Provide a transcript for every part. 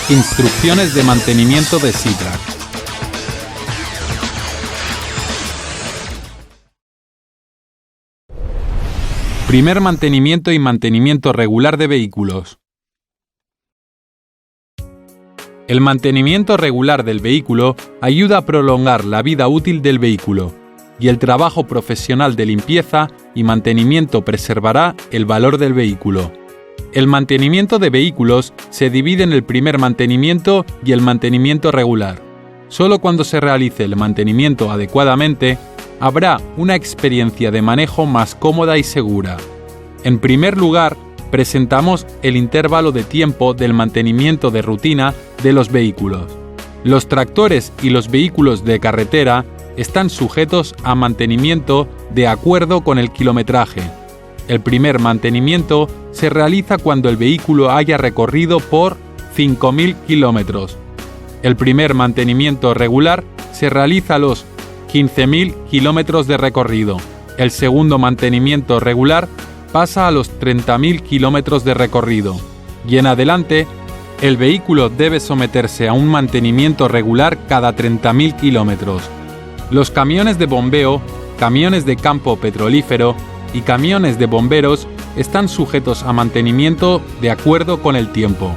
Instrucciones de mantenimiento de SeaTrack. Primer mantenimiento y mantenimiento regular de vehículos. El mantenimiento regular del vehículo ayuda a prolongar la vida útil del vehículo, y el trabajo profesional de limpieza y mantenimiento preservará el valor del vehículo. El mantenimiento de vehículos se divide en el primer mantenimiento y el mantenimiento regular. Solo cuando se realice el mantenimiento adecuadamente, habrá una experiencia de manejo más cómoda y segura. En primer lugar, presentamos el intervalo de tiempo del mantenimiento de rutina de los vehículos. Los tractores y los vehículos de carretera están sujetos a mantenimiento de acuerdo con el kilometraje. El primer mantenimiento se realiza cuando el vehículo haya recorrido por 5.000 kilómetros. El primer mantenimiento regular se realiza a los 15.000 kilómetros de recorrido. El segundo mantenimiento regular pasa a los 30.000 kilómetros de recorrido. Y en adelante, el vehículo debe someterse a un mantenimiento regular cada 30.000 kilómetros. Los camiones de bombeo, camiones de campo petrolífero y camiones de bomberos están sujetos a mantenimiento de acuerdo con el tiempo.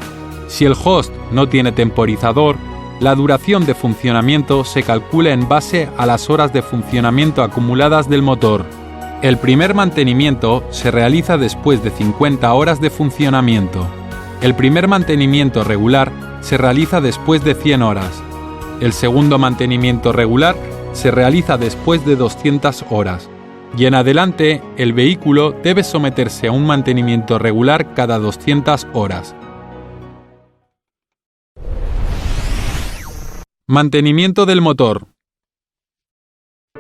Si el host no tiene temporizador, la duración de funcionamiento se calcula en base a las horas de funcionamiento acumuladas del motor. El primer mantenimiento se realiza después de 50 horas de funcionamiento. El primer mantenimiento regular se realiza después de 100 horas. El segundo mantenimiento regular se realiza después de 200 horas. Y en adelante, el vehículo debe someterse a un mantenimiento regular cada 200 horas. Mantenimiento del motor.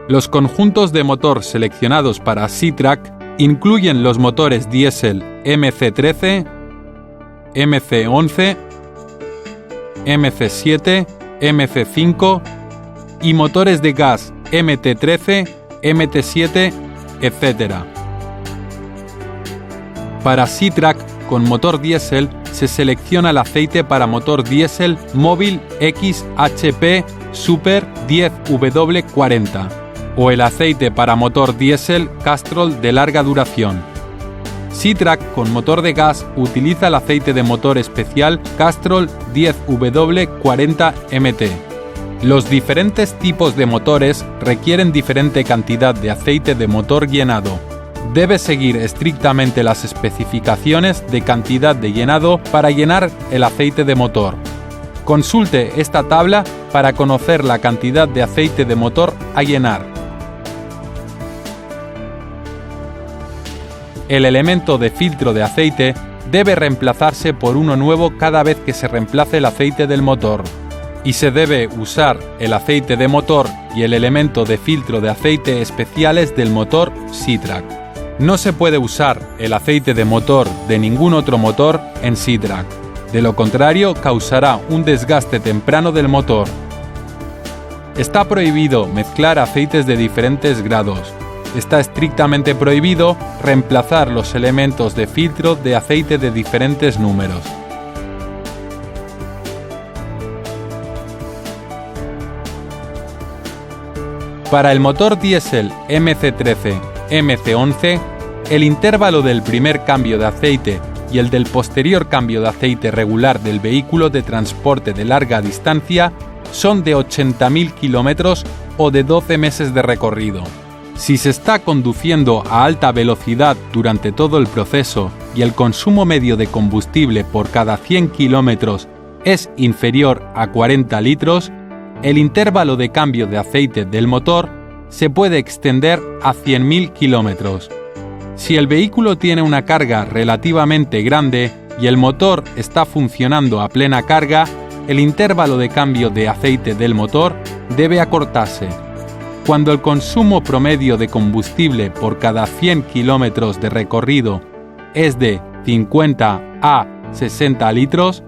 Los conjuntos de motor seleccionados para SeaTrack incluyen los motores diésel MC13, MC11, MC7, MC5 y motores de gas MT13, MT7, etc. Para SeaTrack con motor diésel se selecciona el aceite para motor diésel móvil XHP Super 10W40 o el aceite para motor diésel Castrol de larga duración. SeaTrack con motor de gas utiliza el aceite de motor especial Castrol 10W40MT. Los diferentes tipos de motores requieren diferente cantidad de aceite de motor llenado. Debe seguir estrictamente las especificaciones de cantidad de llenado para llenar el aceite de motor. Consulte esta tabla para conocer la cantidad de aceite de motor a llenar. El elemento de filtro de aceite debe reemplazarse por uno nuevo cada vez que se reemplace el aceite del motor. Y se debe usar el aceite de motor y el elemento de filtro de aceite especiales del motor SeaTrack. No se puede usar el aceite de motor de ningún otro motor en SeaTrack. De lo contrario, causará un desgaste temprano del motor. Está prohibido mezclar aceites de diferentes grados. Está estrictamente prohibido reemplazar los elementos de filtro de aceite de diferentes números. Para el motor diésel MC13, MC11, el intervalo del primer cambio de aceite y el del posterior cambio de aceite regular del vehículo de transporte de larga distancia son de 80.000 kilómetros o de 12 meses de recorrido. Si se está conduciendo a alta velocidad durante todo el proceso y el consumo medio de combustible por cada 100 kilómetros es inferior a 40 litros, el intervalo de cambio de aceite del motor se puede extender a 100.000 kilómetros. Si el vehículo tiene una carga relativamente grande y el motor está funcionando a plena carga, el intervalo de cambio de aceite del motor debe acortarse. Cuando el consumo promedio de combustible por cada 100 kilómetros de recorrido es de 50 a 60 litros,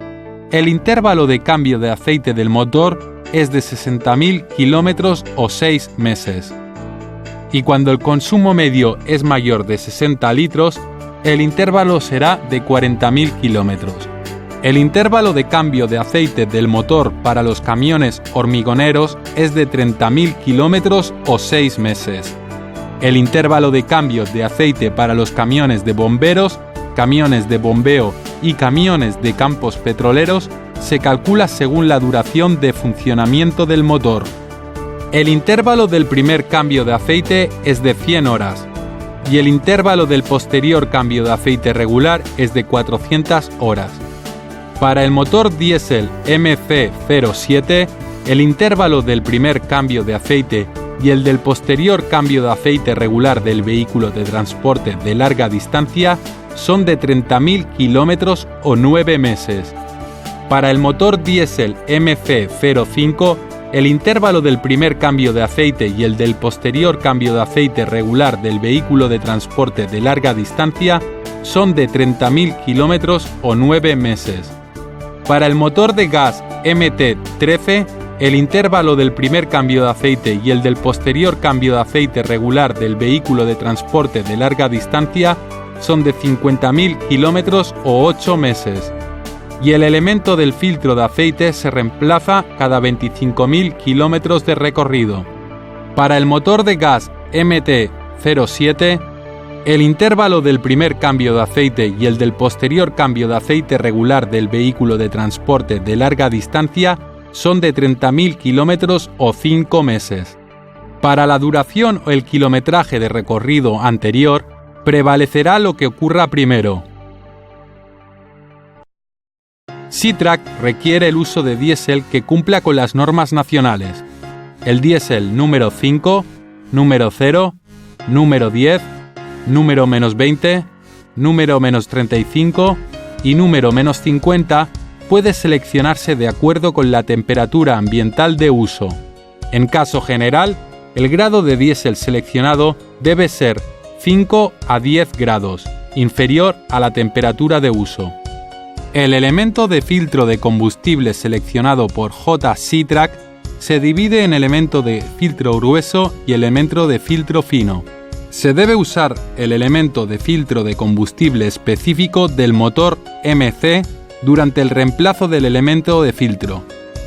el intervalo de cambio de aceite del motor es de 60.000 kilómetros o 6 meses. Y cuando el consumo medio es mayor de 60 litros, el intervalo será de 40.000 kilómetros. El intervalo de cambio de aceite del motor para los camiones hormigoneros es de 30.000 kilómetros o 6 meses. El intervalo de cambio de aceite para los camiones de bomberos, camiones de bombeo y camiones de campos petroleros se calcula según la duración de funcionamiento del motor. El intervalo del primer cambio de aceite es de 100 horas y el intervalo del posterior cambio de aceite regular es de 400 horas. Para el motor diésel MC07, el intervalo del primer cambio de aceite y el del posterior cambio de aceite regular del vehículo de transporte de larga distancia son de 30.000 kilómetros o 9 meses. Para el motor diésel MC05, el intervalo del primer cambio de aceite y el del posterior cambio de aceite regular del vehículo de transporte de larga distancia son de 30.000 kilómetros o 9 meses. Para el motor de gas MT13, el intervalo del primer cambio de aceite y el del posterior cambio de aceite regular del vehículo de transporte de larga distancia son de 50.000 kilómetros o 8 meses. Y el elemento del filtro de aceite se reemplaza cada 25.000 kilómetros de recorrido. Para el motor de gas MT07, el intervalo del primer cambio de aceite y el del posterior cambio de aceite regular del vehículo de transporte de larga distancia son de 30.000 kilómetros o 5 meses. Para la duración o el kilometraje de recorrido anterior, prevalecerá lo que ocurra primero. SeaTrack requiere el uso de diésel que cumpla con las normas nacionales. El diésel número 5, número 0, número 10, número -20, número -35 y número -50 puede seleccionarse de acuerdo con la temperatura ambiental de uso. En caso general, el grado de diésel seleccionado debe ser 5 a 10 grados, inferior a la temperatura de uso. El elemento de filtro de combustible seleccionado por SeaTrack se divide en elemento de filtro grueso y elemento de filtro fino. Se debe usar el elemento de filtro de combustible específico del motor MC durante el reemplazo del elemento de filtro.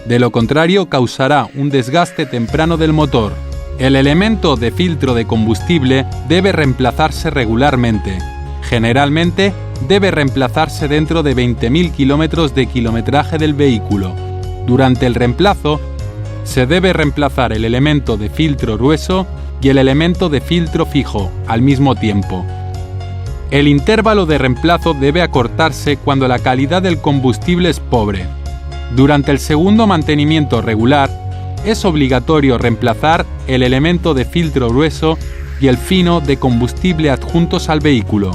De lo contrario, causará un desgaste temprano del motor. El elemento de filtro de combustible debe reemplazarse regularmente. Generalmente, debe reemplazarse dentro de 20.000 kilómetros de kilometraje del vehículo. Durante el reemplazo, se debe reemplazar el elemento de filtro grueso y el elemento de filtro fijo al mismo tiempo. El intervalo de reemplazo debe acortarse cuando la calidad del combustible es pobre. Durante el segundo mantenimiento regular, es obligatorio reemplazar el elemento de filtro grueso y el fino de combustible adjuntos al vehículo.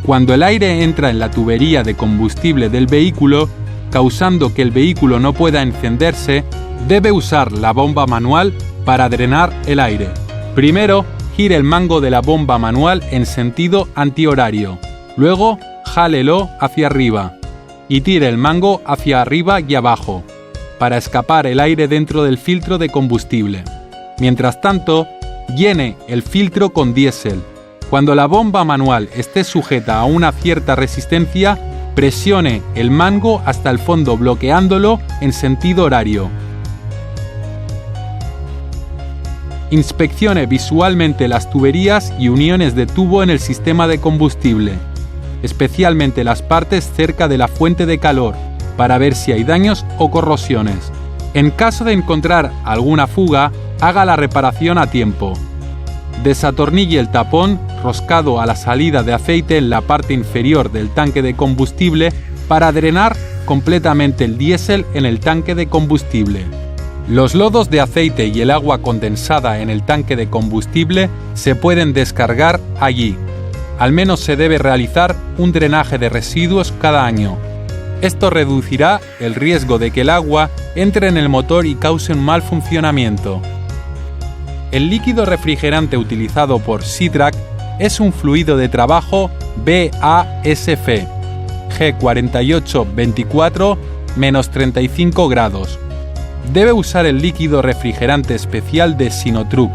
Cuando el aire entra en la tubería de combustible del vehículo, causando que el vehículo no pueda encenderse, debe usar la bomba manual para drenar el aire. Primero, gire el mango de la bomba manual en sentido antihorario. Luego, jálelo hacia arriba y tire el mango hacia arriba y abajo, para escapar el aire dentro del filtro de combustible. Mientras tanto, llene el filtro con diésel. Cuando la bomba manual esté sujeta a una cierta resistencia, presione el mango hasta el fondo bloqueándolo en sentido horario. Inspeccione visualmente las tuberías y uniones de tubo en el sistema de combustible, especialmente las partes cerca de la fuente de calor, para ver si hay daños o corrosiones. En caso de encontrar alguna fuga, haga la reparación a tiempo. Desatornille el tapón roscado a la salida de aceite en la parte inferior del tanque de combustible para drenar completamente el diésel en el tanque de combustible. Los lodos de aceite y el agua condensada en el tanque de combustible se pueden descargar allí. Al menos se debe realizar un drenaje de residuos cada año. Esto reducirá el riesgo de que el agua entre en el motor y cause un mal funcionamiento. El líquido refrigerante utilizado por SeaTrack es un fluido de trabajo BASF G4824 -35 grados. Debe usar el líquido refrigerante especial de Sinotruck.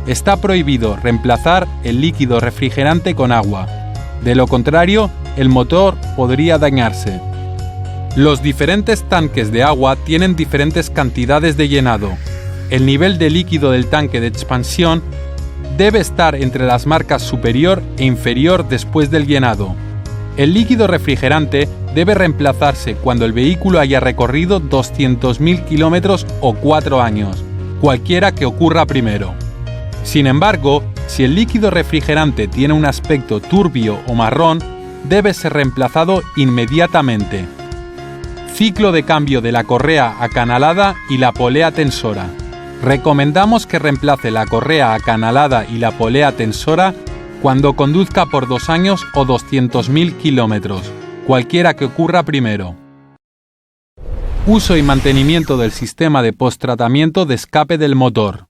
Está prohibido reemplazar el líquido refrigerante con agua. De lo contrario, el motor podría dañarse. Los diferentes tanques de agua tienen diferentes cantidades de llenado. El nivel de líquido del tanque de expansión debe estar entre las marcas superior e inferior después del llenado. El líquido refrigerante debe reemplazarse cuando el vehículo haya recorrido 200.000 kilómetros o 4 años, cualquiera que ocurra primero. Sin embargo, si el líquido refrigerante tiene un aspecto turbio o marrón, debe ser reemplazado inmediatamente. Ciclo de cambio de la correa acanalada y la polea tensora. Recomendamos que reemplace la correa acanalada y la polea tensora cuando conduzca por 2 años o 200.000 kilómetros, cualquiera que ocurra primero. Uso y mantenimiento del sistema de posttratamiento de escape del motor.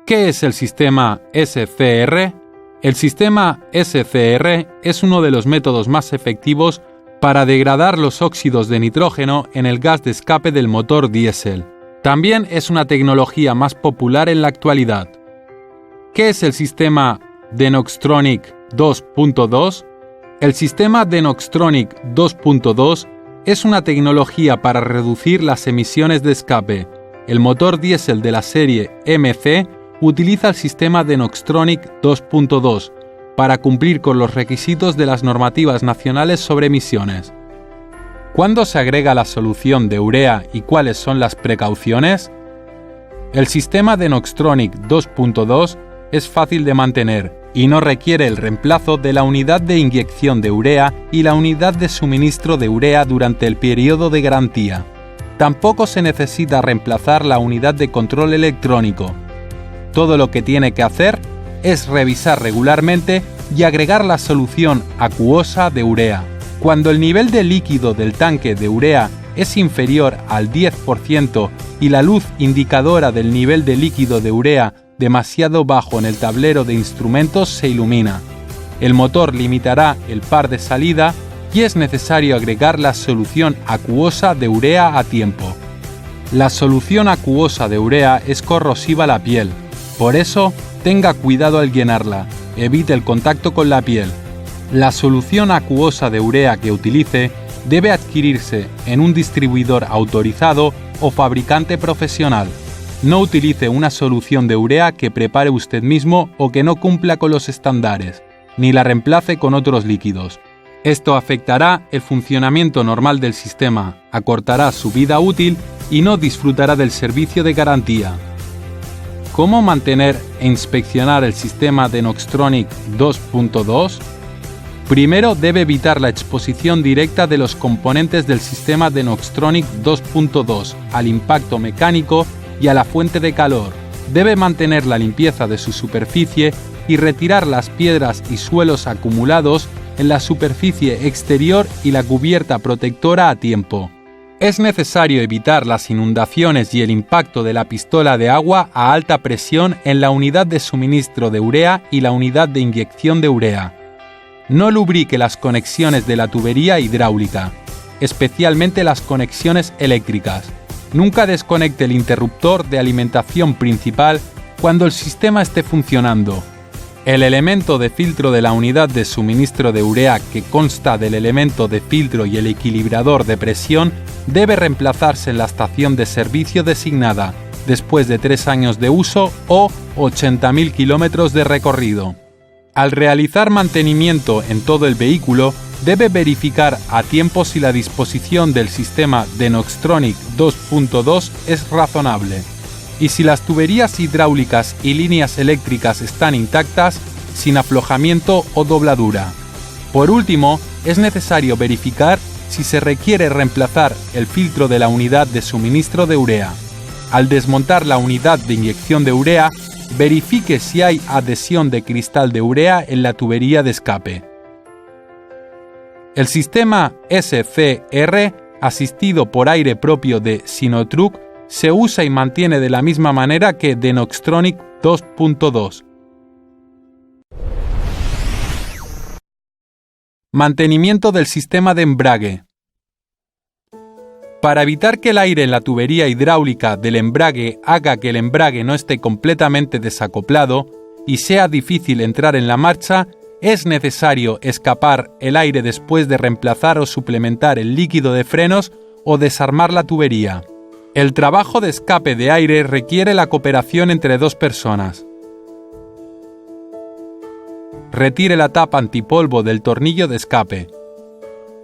¿Qué es el sistema SCR? El sistema SCR es uno de los métodos más efectivos para degradar los óxidos de nitrógeno en el gas de escape del motor diésel. También es una tecnología más popular en la actualidad. ¿Qué es el sistema Denoxtronic 2.2? El sistema Denoxtronic 2.2 es una tecnología para reducir las emisiones de escape. El motor diésel de la serie MC utiliza el sistema Denoxtronic 2.2 para cumplir con los requisitos de las normativas nacionales sobre emisiones. ¿Cuándo se agrega la solución de urea y cuáles son las precauciones? El sistema Denoxtronic 2.2 es fácil de mantener y no requiere el reemplazo de la unidad de inyección de urea y la unidad de suministro de urea durante el periodo de garantía. Tampoco se necesita reemplazar la unidad de control electrónico. Todo lo que tiene que hacer es revisar regularmente y agregar la solución acuosa de urea. Cuando el nivel de líquido del tanque de urea es inferior al 10% y la luz indicadora del nivel de líquido de urea demasiado bajo en el tablero de instrumentos se ilumina. El motor limitará el par de salida y es necesario agregar la solución acuosa de urea a tiempo. La solución acuosa de urea es corrosiva a la piel, por eso tenga cuidado al llenarla, evite el contacto con la piel. La solución acuosa de urea que utilice debe adquirirse en un distribuidor autorizado o fabricante profesional. No utilice una solución de urea que prepare usted mismo o que no cumpla con los estándares, ni la reemplace con otros líquidos. Esto afectará el funcionamiento normal del sistema, acortará su vida útil y no disfrutará del servicio de garantía. ¿Cómo mantener e inspeccionar el sistema Denoxtronic 2.2? Primero debe evitar la exposición directa de los componentes del sistema Denoxtronic 2.2 al impacto mecánico y a la fuente de calor. Debe mantener la limpieza de su superficie y retirar las piedras y suelos acumulados en la superficie exterior y la cubierta protectora a tiempo. Es necesario evitar las inundaciones y el impacto de la pistola de agua a alta presión en la unidad de suministro de urea y la unidad de inyección de urea. No lubrique las conexiones de la tubería hidráulica, especialmente las conexiones eléctricas. Nunca desconecte el interruptor de alimentación principal cuando el sistema esté funcionando. El elemento de filtro de la unidad de suministro de urea, que consta del elemento de filtro y el equilibrador de presión, debe reemplazarse en la estación de servicio designada, después de 3 años de uso o 80.000 kilómetros de recorrido. Al realizar mantenimiento en todo el vehículo, debe verificar a tiempo si la disposición del sistema Denoxtronic 2.2 es razonable y si las tuberías hidráulicas y líneas eléctricas están intactas, sin aflojamiento o dobladura. Por último, es necesario verificar si se requiere reemplazar el filtro de la unidad de suministro de urea. Al desmontar la unidad de inyección de urea, verifique si hay adhesión de cristal de urea en la tubería de escape. El sistema SCR, asistido por aire propio de Sinotruc, se usa y mantiene de la misma manera que Denoxtronic 2.2. Mantenimiento del sistema de embrague. Para evitar que el aire en la tubería hidráulica del embrague haga que el embrague no esté completamente desacoplado y sea difícil entrar en la marcha, es necesario escapar el aire después de reemplazar o suplementar el líquido de frenos o desarmar la tubería. El trabajo de escape de aire requiere la cooperación entre dos personas. Retire la tapa antipolvo del tornillo de escape.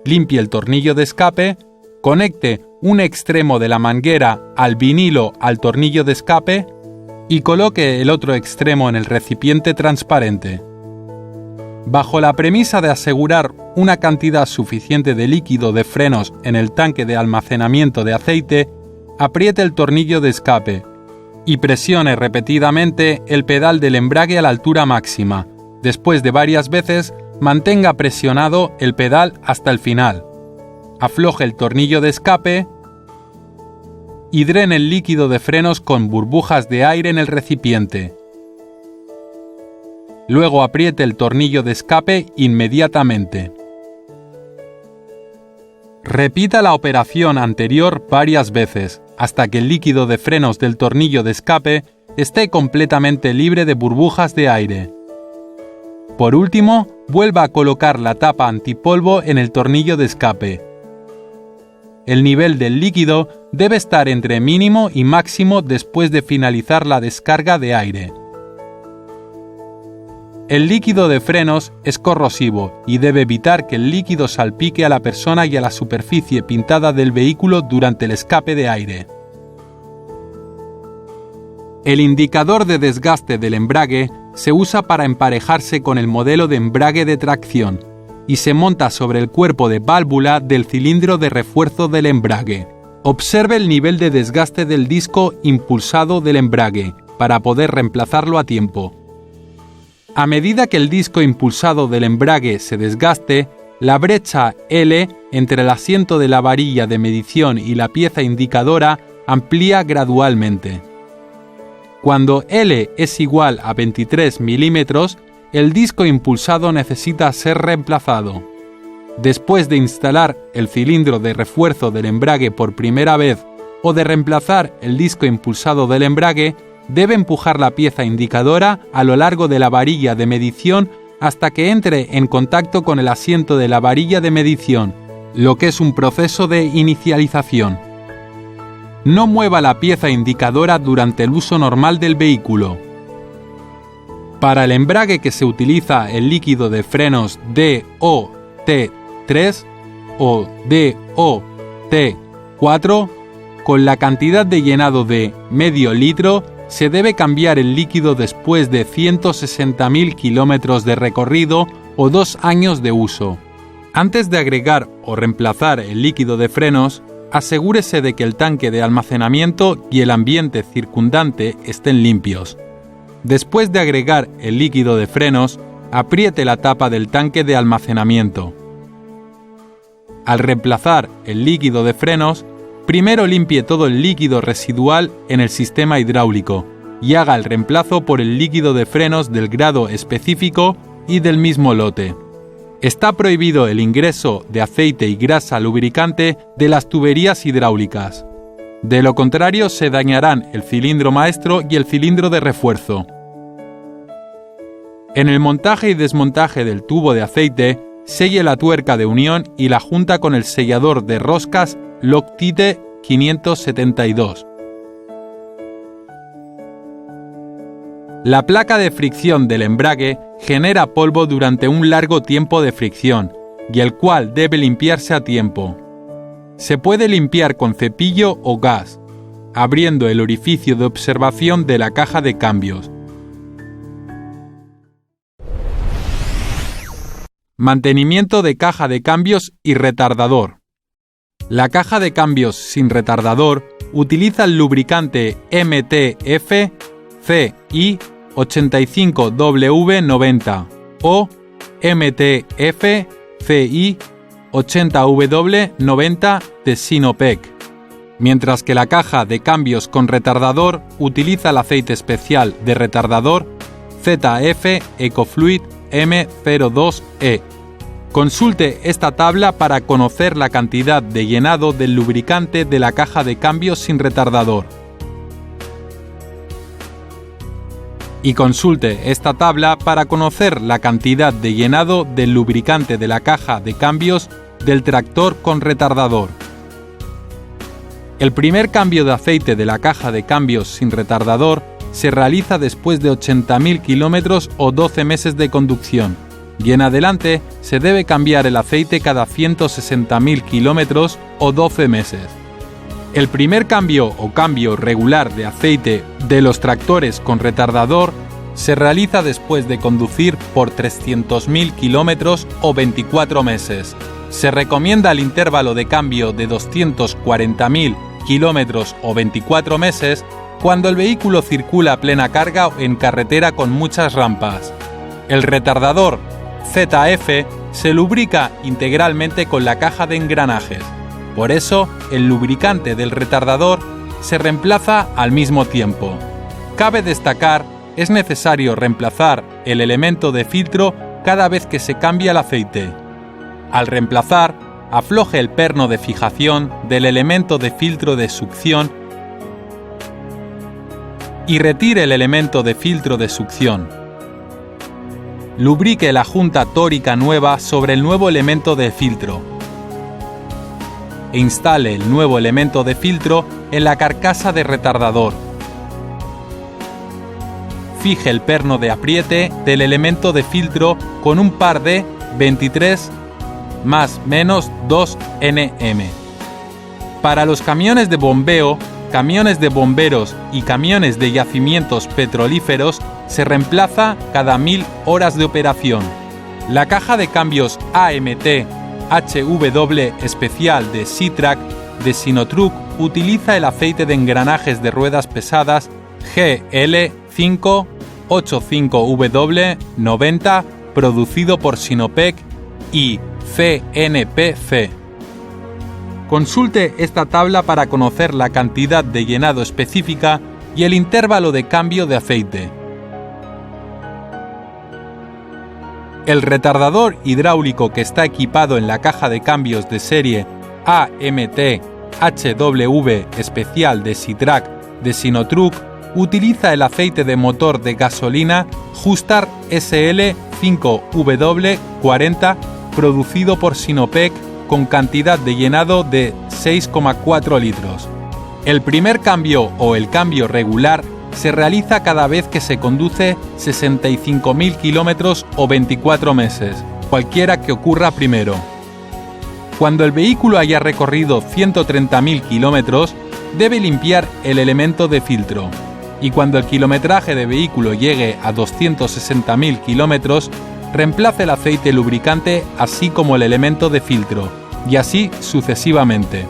Limpie el tornillo de escape, conecte un extremo de la manguera al vinilo al tornillo de escape y coloque el otro extremo en el recipiente transparente. Bajo la premisa de asegurar una cantidad suficiente de líquido de frenos en el tanque de almacenamiento de aceite, apriete el tornillo de escape y presione repetidamente el pedal del embrague a la altura máxima. Después de varias veces, mantenga presionado el pedal hasta el final. Afloje el tornillo de escape y drene el líquido de frenos con burbujas de aire en el recipiente. Luego apriete el tornillo de escape inmediatamente. Repita la operación anterior varias veces, hasta que el líquido de frenos del tornillo de escape esté completamente libre de burbujas de aire. Por último, vuelva a colocar la tapa antipolvo en el tornillo de escape. El nivel del líquido debe estar entre mínimo y máximo después de finalizar la descarga de aire. El líquido de frenos es corrosivo y debe evitar que el líquido salpique a la persona y a la superficie pintada del vehículo durante el escape de aire. El indicador de desgaste del embrague se usa para emparejarse con el modelo de embrague de tracción y se monta sobre el cuerpo de válvula del cilindro de refuerzo del embrague. Observe el nivel de desgaste del disco impulsado del embrague para poder reemplazarlo a tiempo. A medida que el disco impulsado del embrague se desgaste, la brecha L entre el asiento de la varilla de medición y la pieza indicadora amplía gradualmente. Cuando L es igual a 23 milímetros, el disco impulsado necesita ser reemplazado. Después de instalar el cilindro de refuerzo del embrague por primera vez o de reemplazar el disco impulsado del embrague, debe empujar la pieza indicadora a lo largo de la varilla de medición hasta que entre en contacto con el asiento de la varilla de medición, lo que es un proceso de inicialización. No mueva la pieza indicadora durante el uso normal del vehículo. Para el embrague que se utiliza el líquido de frenos DOT3 o DOT4, con la cantidad de llenado de medio litro, se debe cambiar el líquido después de 160.000 kilómetros de recorrido o 2 años de uso. Antes de agregar o reemplazar el líquido de frenos, asegúrese de que el tanque de almacenamiento y el ambiente circundante estén limpios. Después de agregar el líquido de frenos, apriete la tapa del tanque de almacenamiento. Al reemplazar el líquido de frenos, primero limpie todo el líquido residual en el sistema hidráulico y haga el reemplazo por el líquido de frenos del grado específico y del mismo lote. Está prohibido el ingreso de aceite y grasa lubricante de las tuberías hidráulicas. De lo contrario, se dañarán el cilindro maestro y el cilindro de refuerzo. En el montaje y desmontaje del tubo de aceite, selle la tuerca de unión y la junta con el sellador de roscas Loctite 572. La placa de fricción del embrague genera polvo durante un largo tiempo de fricción, y el cual debe limpiarse a tiempo. Se puede limpiar con cepillo o gas, abriendo el orificio de observación de la caja de cambios. Mantenimiento de caja de cambios y retardador. La caja de cambios sin retardador utiliza el lubricante MTF CI 85W90 o MTF CI 80W90 de Sinopec, mientras que la caja de cambios con retardador utiliza el aceite especial de retardador ZF Ecofluid M02E. Consulte esta tabla para conocer la cantidad de llenado del lubricante de la caja de cambios sin retardador. Y consulte esta tabla para conocer la cantidad de llenado del lubricante de la caja de cambios del tractor con retardador. El primer cambio de aceite de la caja de cambios sin retardador se realiza después de 80.000 kilómetros o 12 meses de conducción, y en adelante se debe cambiar el aceite cada 160.000 kilómetros o 12 meses. El primer cambio o cambio regular de aceite de los tractores con retardador se realiza después de conducir por 300.000 kilómetros o 24 meses. Se recomienda el intervalo de cambio de 240.000 kilómetros o 24 meses cuando el vehículo circula a plena carga en carretera con muchas rampas. El retardador ZF se lubrica integralmente con la caja de engranajes. Por eso, el lubricante del retardador se reemplaza al mismo tiempo. Cabe destacar, es necesario reemplazar el elemento de filtro cada vez que se cambia el aceite. Al reemplazar, afloje el perno de fijación del elemento de filtro de succión y retire el elemento de filtro de succión. Lubrique la junta tórica nueva sobre el nuevo elemento de filtro e instale el nuevo elemento de filtro en la carcasa de retardador. Fije el perno de apriete del elemento de filtro con un par de 23 más menos 2 Nm. Para los camiones de bombeo, camiones de bomberos y camiones de yacimientos petrolíferos se reemplaza cada 1000 horas de operación. La caja de cambios AMT HW especial de SeaTrack de Sinotruck utiliza el aceite de engranajes de ruedas pesadas GL585W90 producido por Sinopec y CNPC. Consulte esta tabla para conocer la cantidad de llenado específica y el intervalo de cambio de aceite. El retardador hidráulico que está equipado en la caja de cambios de serie AMT HW especial de SeaTrack de Sinotruck utiliza el aceite de motor de gasolina Justart SL5W40 producido por Sinopec con cantidad de llenado de 6,4 litros. El primer cambio o el cambio regular se realiza cada vez que se conduce 65.000 kilómetros o 24 meses, cualquiera que ocurra primero. Cuando el vehículo haya recorrido 130.000 kilómetros, debe limpiar el elemento de filtro, y cuando el kilometraje de vehículo llegue a 260.000 kilómetros, reemplace el aceite lubricante así como el elemento de filtro, y así sucesivamente.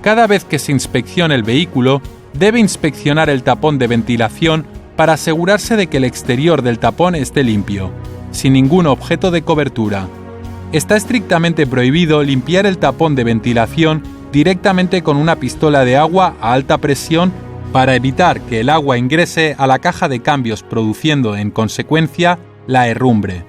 Cada vez que se inspeccione el vehículo, debe inspeccionar el tapón de ventilación para asegurarse de que el exterior del tapón esté limpio, sin ningún objeto de cobertura. Está estrictamente prohibido limpiar el tapón de ventilación directamente con una pistola de agua a alta presión para evitar que el agua ingrese a la caja de cambios produciendo en consecuencia la herrumbre.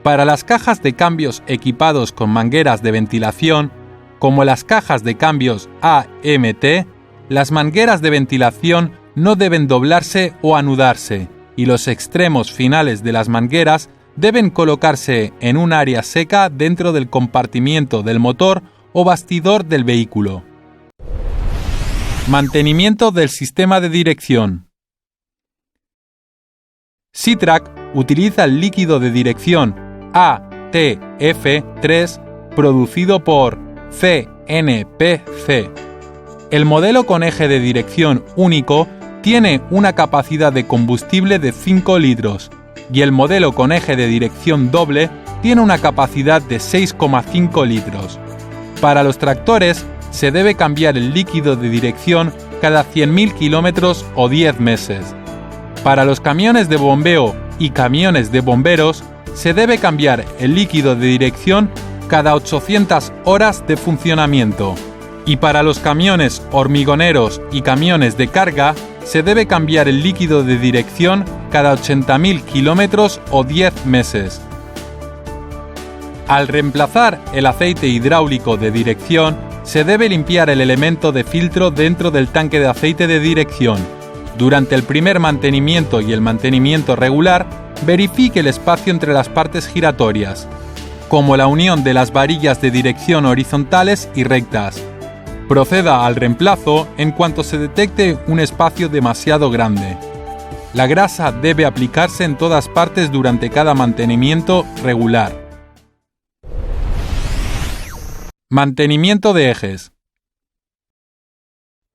Para las cajas de cambios equipados con mangueras de ventilación, como las cajas de cambios AMT, las mangueras de ventilación no deben doblarse o anudarse y los extremos finales de las mangueras deben colocarse en un área seca dentro del compartimiento del motor o bastidor del vehículo. Mantenimiento del sistema de dirección. SeaTrack utiliza el líquido de dirección ATF3 producido por CNPC. El modelo con eje de dirección único tiene una capacidad de combustible de 5 litros y el modelo con eje de dirección doble tiene una capacidad de 6,5 litros. Para los tractores se debe cambiar el líquido de dirección cada 100.000 kilómetros o 10 meses. Para los camiones de bombeo y camiones de bomberos se debe cambiar el líquido de dirección cada 800 horas de funcionamiento. Y para los camiones hormigoneros y camiones de carga, se debe cambiar el líquido de dirección cada 80.000 kilómetros o 10 meses. Al reemplazar el aceite hidráulico de dirección, se debe limpiar el elemento de filtro dentro del tanque de aceite de dirección. Durante el primer mantenimiento y el mantenimiento regular, verifique el espacio entre las partes giratorias, como la unión de las varillas de dirección horizontales y rectas. Proceda al reemplazo en cuanto se detecte un espacio demasiado grande. La grasa debe aplicarse en todas partes durante cada mantenimiento regular. Mantenimiento de ejes.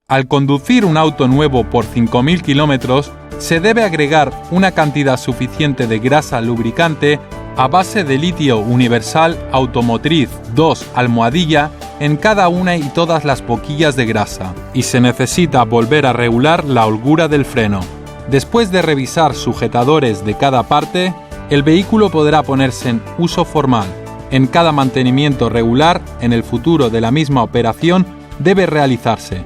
Al conducir un auto nuevo por 5.000 kilómetros, se debe agregar una cantidad suficiente de grasa lubricante a base de litio universal automotriz 2 almohadilla en cada una y todas las boquillas de grasa, y se necesita volver a regular la holgura del freno. Después de revisar sujetadores de cada parte, el vehículo podrá ponerse en uso formal. En cada mantenimiento regular, en el futuro de la misma operación, debe realizarse.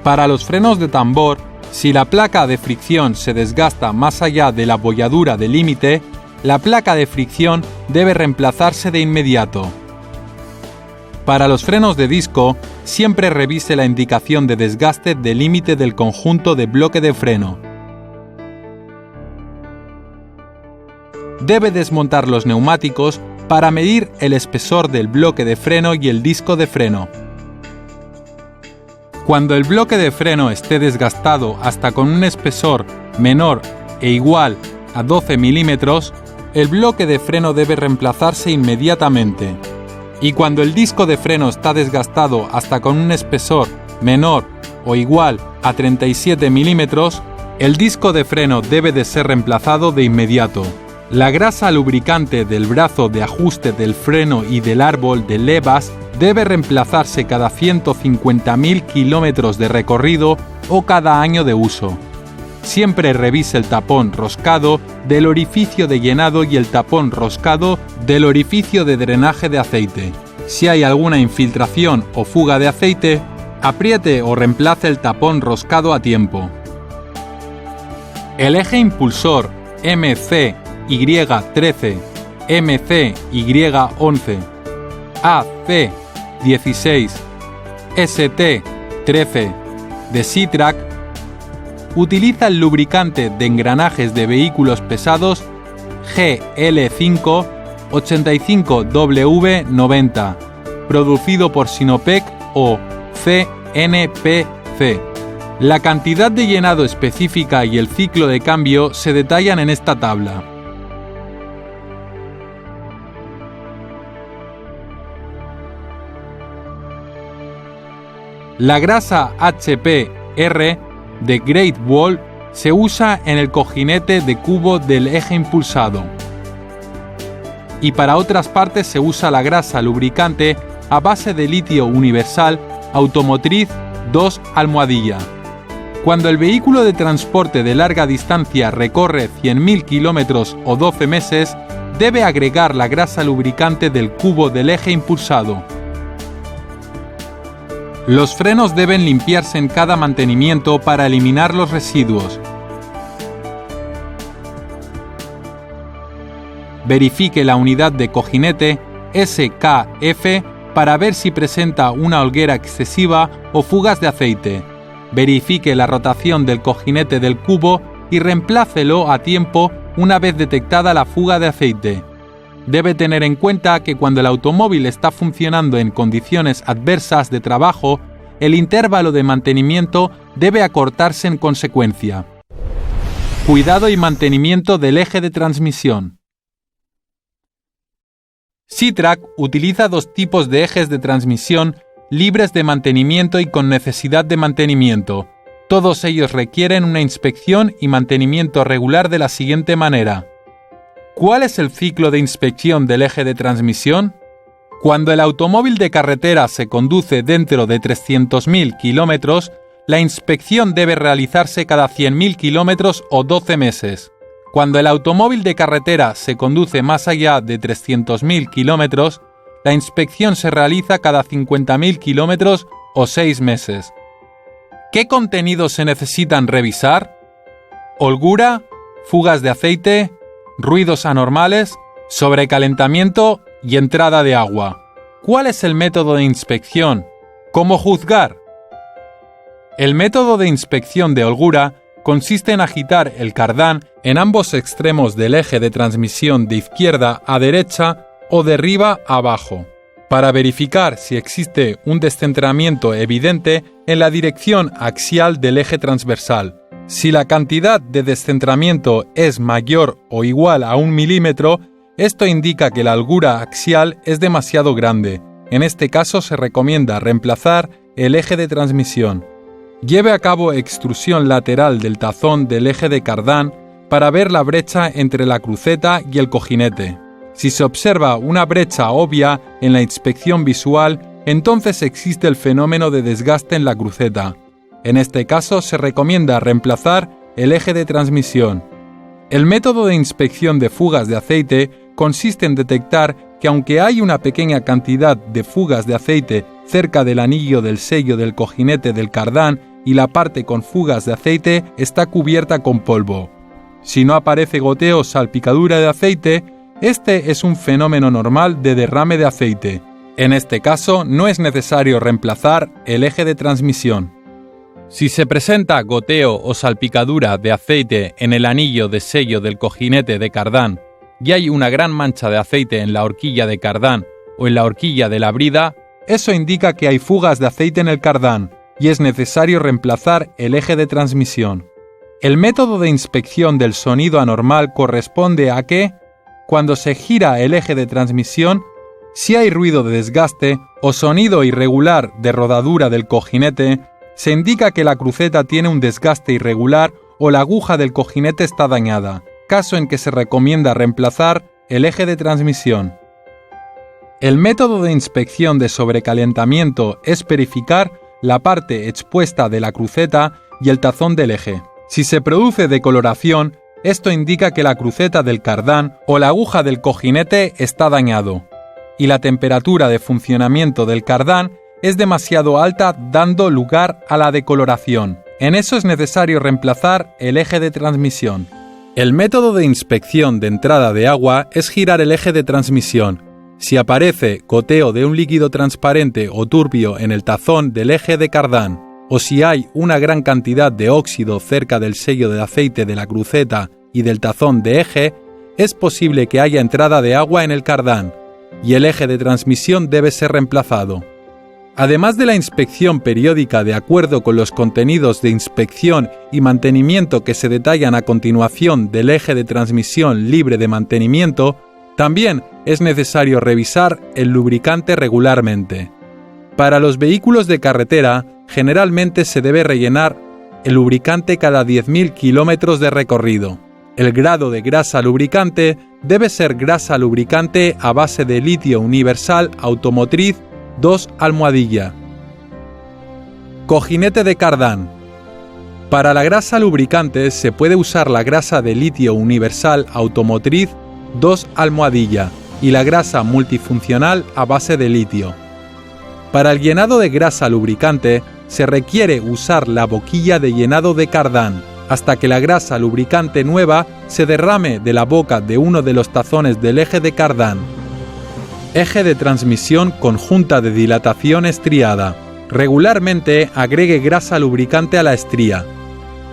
Para los frenos de tambor, si la placa de fricción se desgasta más allá de la bolladura de límite, la placa de fricción debe reemplazarse de inmediato. Para los frenos de disco, siempre revise la indicación de desgaste de límite del conjunto de bloque de freno. Debe desmontar los neumáticos para medir el espesor del bloque de freno y el disco de freno. Cuando el bloque de freno esté desgastado hasta con un espesor menor e igual a 12 milímetros, el bloque de freno debe reemplazarse inmediatamente. Y cuando el disco de freno está desgastado hasta con un espesor menor o igual a 37 milímetros, el disco de freno debe de ser reemplazado de inmediato. La grasa lubricante del brazo de ajuste del freno y del árbol de levas debe reemplazarse cada 150.000 kilómetros de recorrido o cada año de uso. Siempre revise el tapón roscado del orificio de llenado y el tapón roscado del orificio de drenaje de aceite. Si hay alguna infiltración o fuga de aceite, apriete o reemplace el tapón roscado a tiempo. El eje impulsor MC-Y13, MC-Y11, AC-16, ST-13 de SeaTrack utiliza el lubricante de engranajes de vehículos pesados GL5 85W90, producido por Sinopec o CNPC. La cantidad de llenado específica y el ciclo de cambio se detallan en esta tabla. La grasa HPR de Great Wall se usa en el cojinete de cubo del eje impulsado. Y para otras partes se usa la grasa lubricante a base de litio universal automotriz 2 almohadilla. Cuando el vehículo de transporte de larga distancia recorre 100.000 kilómetros o 12 meses, debe agregar la grasa lubricante del cubo del eje impulsado. Los frenos deben limpiarse en cada mantenimiento para eliminar los residuos. Verifique la unidad de cojinete SKF para ver si presenta una holguera excesiva o fugas de aceite. Verifique la rotación del cojinete del cubo y reemplácelo a tiempo una vez detectada la fuga de aceite. Debe tener en cuenta que cuando el automóvil está funcionando en condiciones adversas de trabajo, el intervalo de mantenimiento debe acortarse en consecuencia. Cuidado y mantenimiento del eje de transmisión. SeaTrack utiliza dos tipos de ejes de transmisión libres de mantenimiento y con necesidad de mantenimiento. Todos ellos requieren una inspección y mantenimiento regular de la siguiente manera. ¿Cuál es el ciclo de inspección del eje de transmisión? Cuando el automóvil de carretera se conduce dentro de 300.000 kilómetros, la inspección debe realizarse cada 100.000 kilómetros o 12 meses. Cuando el automóvil de carretera se conduce más allá de 300.000 kilómetros, la inspección se realiza cada 50.000 kilómetros o 6 meses. ¿Qué contenidos se necesitan revisar? Holgura, fugas de aceite, ruidos anormales, sobrecalentamiento y entrada de agua. ¿Cuál es el método de inspección? ¿Cómo juzgar? El método de inspección de holgura consiste en agitar el cardán en ambos extremos del eje de transmisión de izquierda a derecha o de arriba a abajo, para verificar si existe un descentramiento evidente en la dirección axial del eje transversal. Si la cantidad de descentramiento es mayor o igual a 1 milímetro, esto indica que la holgura axial es demasiado grande. En este caso se recomienda reemplazar el eje de transmisión. Lleve a cabo extrusión lateral del tazón del eje de cardán para ver la brecha entre la cruceta y el cojinete. Si se observa una brecha obvia en la inspección visual, entonces existe el fenómeno de desgaste en la cruceta. En este caso se recomienda reemplazar el eje de transmisión. El método de inspección de fugas de aceite consiste en detectar que aunque hay una pequeña cantidad de fugas de aceite cerca del anillo del sello del cojinete del cardán y la parte con fugas de aceite está cubierta con polvo. Si no aparece goteo o salpicadura de aceite, este es un fenómeno normal de derrame de aceite. En este caso no es necesario reemplazar el eje de transmisión. Si se presenta goteo o salpicadura de aceite en el anillo de sello del cojinete de cardán y hay una gran mancha de aceite en la horquilla de cardán o en la horquilla de la brida, eso indica que hay fugas de aceite en el cardán y es necesario reemplazar el eje de transmisión. El método de inspección del sonido anormal corresponde a que, cuando se gira el eje de transmisión, si hay ruido de desgaste o sonido irregular de rodadura del cojinete, se indica que la cruceta tiene un desgaste irregular o la aguja del cojinete está dañada, caso en que se recomienda reemplazar el eje de transmisión. El método de inspección de sobrecalentamiento es verificar la parte expuesta de la cruceta y el tazón del eje. Si se produce decoloración, esto indica que la cruceta del cardán o la aguja del cojinete está dañado, y la temperatura de funcionamiento del cardán es demasiado alta dando lugar a la decoloración. En eso es necesario reemplazar el eje de transmisión. El método de inspección de entrada de agua es girar el eje de transmisión. Si aparece goteo de un líquido transparente o turbio en el tazón del eje de cardán, o si hay una gran cantidad de óxido cerca del sello de aceite de la cruceta y del tazón de eje, es posible que haya entrada de agua en el cardán, y el eje de transmisión debe ser reemplazado. Además de la inspección periódica de acuerdo con los contenidos de inspección y mantenimiento que se detallan a continuación del eje de transmisión libre de mantenimiento, también es necesario revisar el lubricante regularmente. Para los vehículos de carretera, generalmente se debe rellenar el lubricante cada 10.000 kilómetros de recorrido. El grado de grasa lubricante debe ser grasa lubricante a base de litio universal automotriz 2 almohadilla. Cojinete de cardán. Para la grasa lubricante se puede usar la grasa de litio universal automotriz 2 almohadilla y la grasa multifuncional a base de litio. Para el llenado de grasa lubricante se requiere usar la boquilla de llenado de cardán hasta que la grasa lubricante nueva se derrame de la boca de uno de los tazones del eje de cardán. Eje de transmisión con junta de dilatación estriada. Regularmente agregue grasa lubricante a la estría.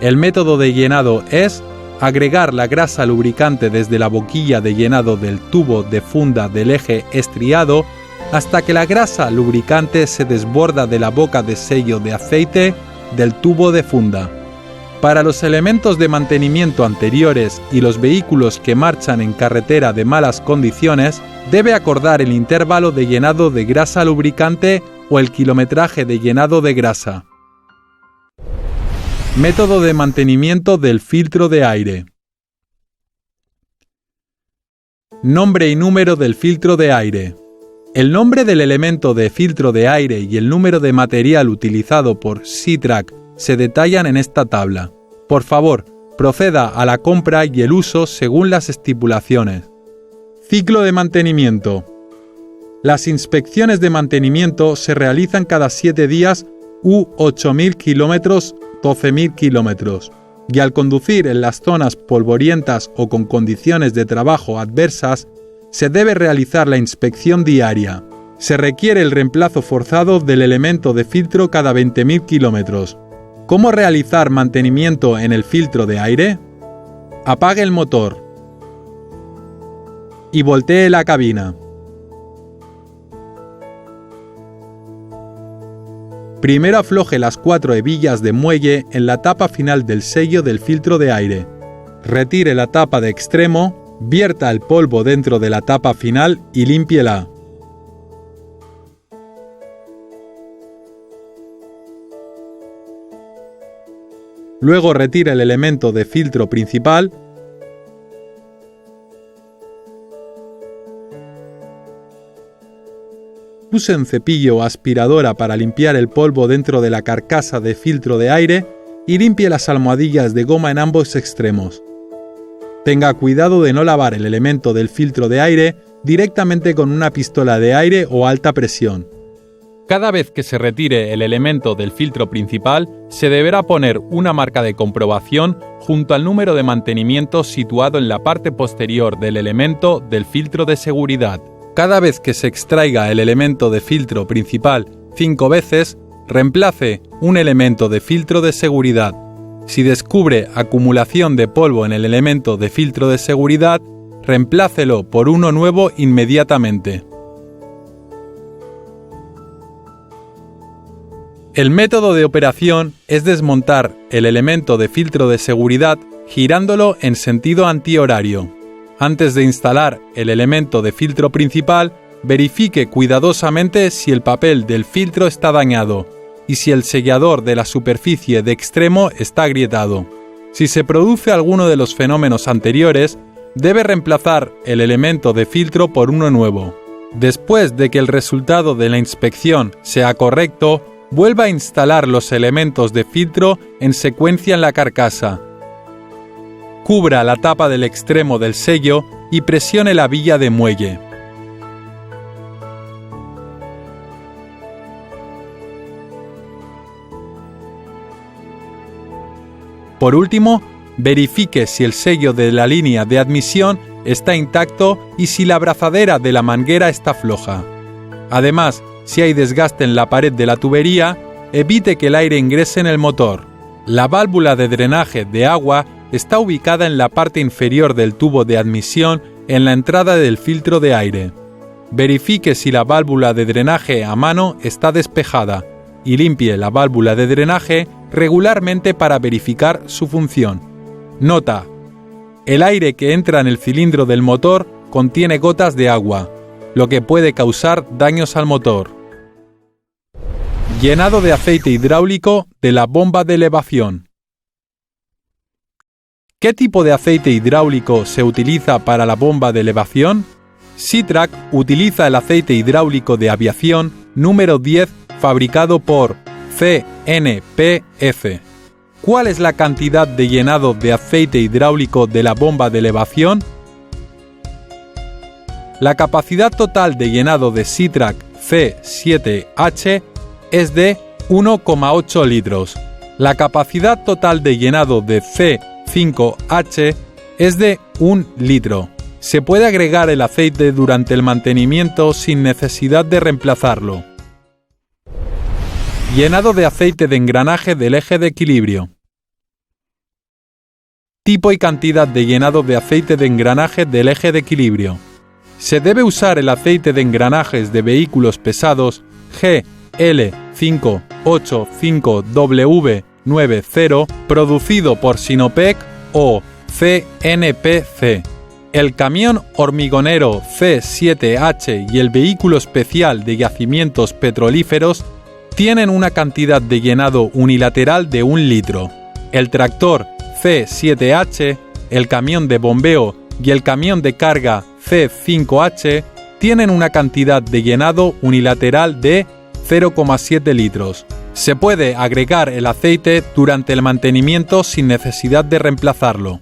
El método de llenado es agregar la grasa lubricante desde la boquilla de llenado del tubo de funda del eje estriado hasta que la grasa lubricante se desborda de la boca de sello de aceite del tubo de funda. Para los elementos de mantenimiento anteriores y los vehículos que marchan en carretera de malas condiciones, debe acordar el intervalo de llenado de grasa lubricante o el kilometraje de llenado de grasa. Método de mantenimiento del filtro de aire. Nombre y número del filtro de aire. El nombre del elemento de filtro de aire y el número de material utilizado por SeaTrack se detallan en esta tabla. Por favor, proceda a la compra y el uso según las estipulaciones. Ciclo de mantenimiento. Las inspecciones de mantenimiento se realizan cada 7 días u 8.000 kilómetros, 12.000 kilómetros, y al conducir en las zonas polvorientas o con condiciones de trabajo adversas, se debe realizar la inspección diaria. Se requiere el reemplazo forzado del elemento de filtro cada 20.000 kilómetros. ¿Cómo realizar mantenimiento en el filtro de aire? Apague el motor y voltee la cabina. Primero afloje las 4 hebillas de muelle en la tapa final del sello del filtro de aire. Retire la tapa de extremo, vierta el polvo dentro de la tapa final y límpiela. Luego retire el elemento de filtro principal. Use un cepillo o aspiradora para limpiar el polvo dentro de la carcasa de filtro de aire y limpie las almohadillas de goma en ambos extremos. Tenga cuidado de no lavar el elemento del filtro de aire directamente con una pistola de aire o alta presión. Cada vez que se retire el elemento del filtro principal, se deberá poner una marca de comprobación junto al número de mantenimiento situado en la parte posterior del elemento del filtro de seguridad. Cada vez que se extraiga el elemento de filtro principal 5 veces, reemplace un elemento de filtro de seguridad. Si descubre acumulación de polvo en el elemento de filtro de seguridad, reemplácelo por uno nuevo inmediatamente. El método de operación es desmontar el elemento de filtro de seguridad girándolo en sentido antihorario. Antes de instalar el elemento de filtro principal, verifique cuidadosamente si el papel del filtro está dañado y si el sellador de la superficie de extremo está agrietado. Si se produce alguno de los fenómenos anteriores, debe reemplazar el elemento de filtro por uno nuevo. Después de que el resultado de la inspección sea correcto, vuelva a instalar los elementos de filtro en secuencia en la carcasa. Cubra la tapa del extremo del sello y presione la villa de muelle. Por último, verifique si el sello de la línea de admisión está intacto y si la abrazadera de la manguera está floja. Además, si hay desgaste en la pared de la tubería, evite que el aire ingrese en el motor. La válvula de drenaje de agua está ubicada en la parte inferior del tubo de admisión en la entrada del filtro de aire. Verifique si la válvula de drenaje a mano está despejada y limpie la válvula de drenaje regularmente para verificar su función. Nota: el aire que entra en el cilindro del motor contiene gotas de agua, lo que puede causar daños al motor. Llenado de aceite hidráulico de la bomba de elevación. ¿Qué tipo de aceite hidráulico se utiliza para la bomba de elevación? Sitrac utiliza el aceite hidráulico de aviación número 10 fabricado por CNPF. ¿Cuál es la cantidad de llenado de aceite hidráulico de la bomba de elevación? La capacidad total de llenado de Sitrac C7H es de 1,8 litros. La capacidad total de llenado de C5H es de 1 litro. Se puede agregar el aceite durante el mantenimiento sin necesidad de reemplazarlo. Llenado de aceite de engranaje del eje de equilibrio. Tipo y cantidad de llenado de aceite de engranaje del eje de equilibrio. Se debe usar el aceite de engranajes de vehículos pesados GL585W90 producido por Sinopec o CNPC. El camión hormigonero C7H y el vehículo especial de yacimientos petrolíferos tienen una cantidad de llenado unilateral de 1 litro. El tractor C7H, el camión de bombeo y el camión de carga C5H tienen una cantidad de llenado unilateral de 0,7 litros. Se puede agregar el aceite durante el mantenimiento sin necesidad de reemplazarlo.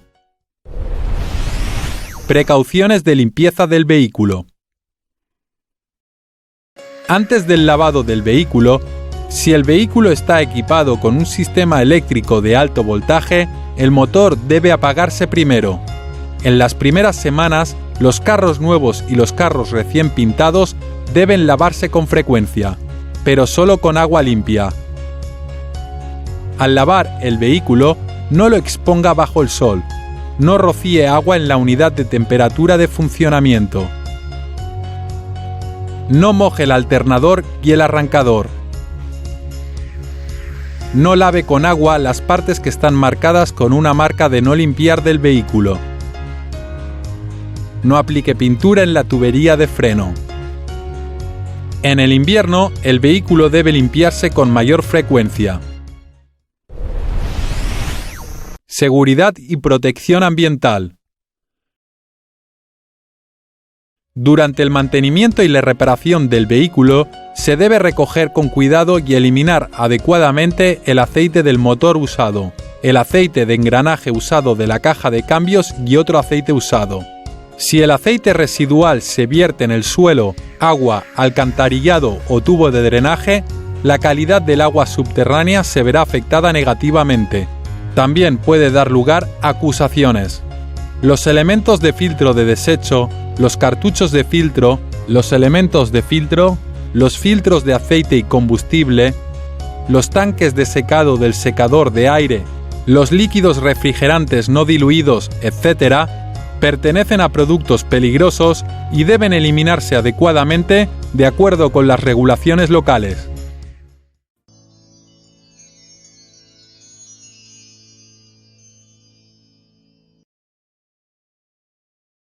Precauciones de limpieza del vehículo. Antes del lavado del vehículo, si el vehículo está equipado con un sistema eléctrico de alto voltaje, el motor debe apagarse primero. En las primeras semanas, los carros nuevos y los carros recién pintados deben lavarse con frecuencia, pero solo con agua limpia. Al lavar el vehículo, no lo exponga bajo el sol. No rocíe agua en la unidad de temperatura de funcionamiento. No moje el alternador y el arrancador. No lave con agua las partes que están marcadas con una marca de no limpiar del vehículo. No aplique pintura en la tubería de freno. En el invierno, el vehículo debe limpiarse con mayor frecuencia. Seguridad y protección ambiental. Durante el mantenimiento y la reparación del vehículo, se debe recoger con cuidado y eliminar adecuadamente el aceite del motor usado, el aceite de engranaje usado de la caja de cambios y otro aceite usado. Si el aceite residual se vierte en el suelo, agua, alcantarillado o tubo de drenaje, la calidad del agua subterránea se verá afectada negativamente. También puede dar lugar a acusaciones. Los elementos de filtro de desecho, los cartuchos de filtro, los elementos de filtro, los filtros de aceite y combustible, los tanques de secado del secador de aire, los líquidos refrigerantes no diluidos, etc., pertenecen a productos peligrosos y deben eliminarse adecuadamente de acuerdo con las regulaciones locales.